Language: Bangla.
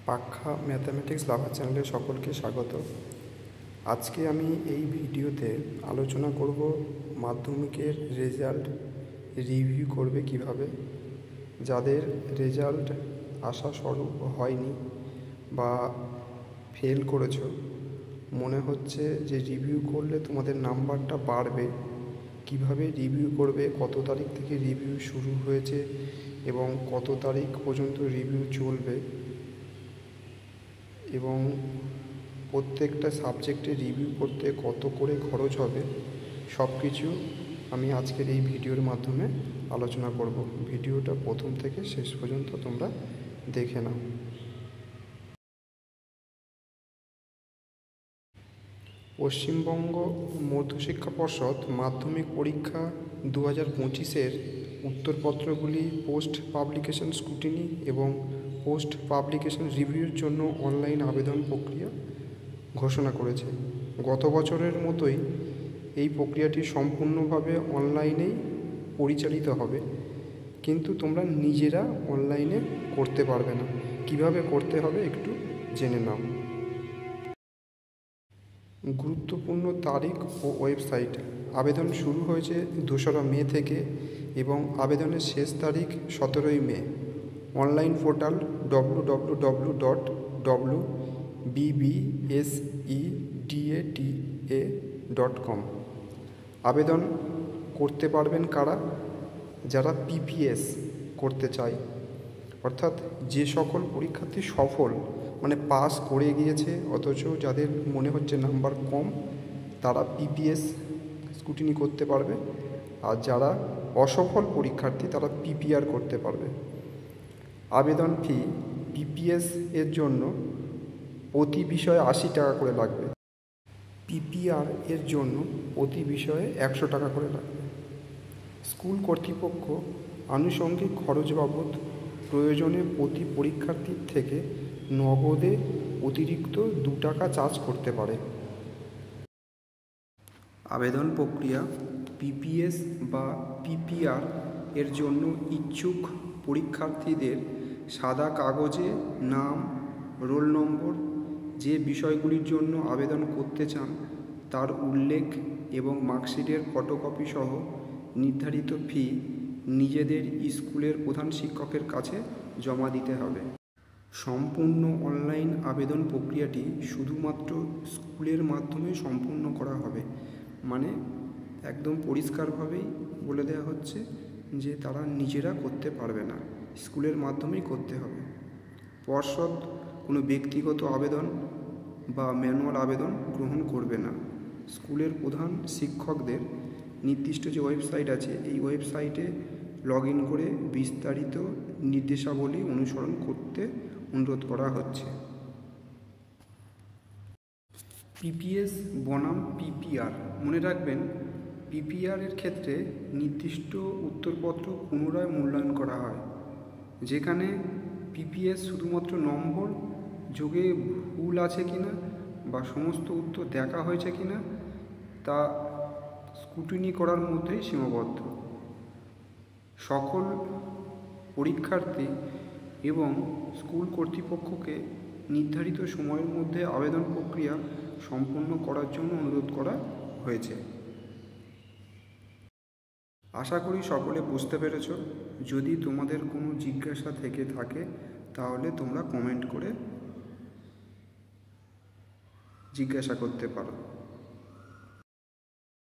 পাখা ম্যাথামেটিক্স লাভার চ্যানেলে সকলকে স্বাগত। আজকে আমি এই ভিডিওতে আলোচনা করব মাধ্যমিকের রেজাল্ট রিভিউ করবে কিভাবে। যাদের রেজাল্ট আশাস্বরূপ হয়নি বা ফেল করেছো, মনে হচ্ছে যে রিভিউ করলে তোমাদের নাম্বারটা বাড়বে, কিভাবে রিভিউ করবে, কত তারিখ থেকে রিভিউ শুরু হয়েছে এবং কত তারিখ পর্যন্ত রিভিউ চলবে এবং প্রত্যেকটা সাবজেক্টে রিভিউ করতে কত করে খরচ হবে, সব কিছু আমি আজকের এই ভিডিওর মাধ্যমে আলোচনা করব। ভিডিওটা প্রথম থেকে শেষ পর্যন্ত তোমরা দেখে নাও। পশ্চিমবঙ্গ মধ্যশিক্ষা পর্ষদ মাধ্যমিক পরীক্ষা 2025-এর উত্তরপত্রগুলি পোস্ট পাবলিকেশন স্ক্রুটিনি এবং পোস্ট পাবলিকেশন রিভিউর জন্য অনলাইন আবেদন প্রক্রিয়া ঘোষণা করেছে। গত বছরের মতোই এই প্রক্রিয়াটি সম্পূর্ণভাবে অনলাইনেই পরিচালিত হবে, কিন্তু তোমরা নিজেরা অনলাইনে করতে পারবে না। কিভাবে করতে হবে একটু জেনে নাও। গুরুত্বপূর্ণ তারিখ ও ওয়েবসাইট। আবেদন শুরু হয়েছে 2রা মে থেকে এবং আবেদনের শেষ তারিখ 17ই মে। Online portal www.bbseda.com। আবেদন করতে পারবেন কারা? যারা পিপিএস করতে চায়, অর্থাৎ যে সকল পরীক্ষার্থী সফল মানে পাস করে গিয়েছে অথচ যাদের মনে হচ্ছে নাম্বার কম, তারা পিপিএস স্ক্রুটিনি করতে পারবে। আর যারা অসফল পরীক্ষার্থী তারা পিপিআর করতে পারবে। আবেদন ফি পিপিএস এর জন্য প্রতি বিষয়ে 80 টাকা করে লাগবে। পিপিআর এর জন্য প্রতি বিষয়ে 100 টাকা করে লাগবে। স্কুল কর্তৃপক্ষ আনুষঙ্গিক খরচ বাবদ প্রয়োজনে প্রতি পরীক্ষার্থীর থেকে নগদে অতিরিক্ত 2 টাকা চার্জ করতে পারে। আবেদন প্রক্রিয়া পিপিএস বা পিপিআর এর জন্য ইচ্ছুক পরীক্ষার্থীদের সাদা কাগজে নাম, রোল নম্বর, যে বিষয়গুলির জন্য আবেদন করতে চান তার উল্লেখ এবং মার্কশিটের ফটোকপি সহ নির্ধারিত ফি নিজেদের স্কুলের প্রধান শিক্ষকের কাছে জমা দিতে হবে। সম্পূর্ণ অনলাইন আবেদন প্রক্রিয়াটি শুধুমাত্র স্কুলের মাধ্যমে সম্পূর্ণ করা হবে, মানে একদম পরিষ্কারভাবেই বলে দেওয়া হচ্ছে যে তারা নিজেরা করতে পারবে না, স্কুলের মাধ্যমেই করতে হবে। পর্ষদ কোনো ব্যক্তিগত আবেদন বা ম্যানুয়াল আবেদন গ্রহণ করবে না। স্কুলের প্রধান শিক্ষকদের নির্দিষ্ট যে ওয়েবসাইট আছে এই ওয়েবসাইটে লগ ইন করে বিস্তারিত নির্দেশাবলী অনুসরণ করতে অনুরোধ করা হচ্ছে। পিপিএস বনাম পিপিআর মনে রাখবেন, পিপিআর এর ক্ষেত্রে নির্দিষ্ট উত্তরপত্র পুনরায় মূল্যায়ন করা হয়, যেখানে পিপিএস শুধুমাত্র নম্বর যোগে ভুল আছে কিনা বা সমস্ত উত্তর দেখা হয়েছে কিনা তা স্ক্রুটিনি করার মধ্যেই সীমাবদ্ধ। সকল পরীক্ষার্থী এবং স্কুল কর্তৃপক্ষকে নির্ধারিত সময়ের মধ্যে আবেদন প্রক্রিয়া সম্পন্ন করার জন্য অনুরোধ করা হয়েছে। আশা করি সকলে বুঝতে পেরেছ। যদি তোমাদের কোনো জিজ্ঞাসা থেকে থাকে তাহলে তোমরা কমেন্ট করে জিজ্ঞাসা করতে পারো।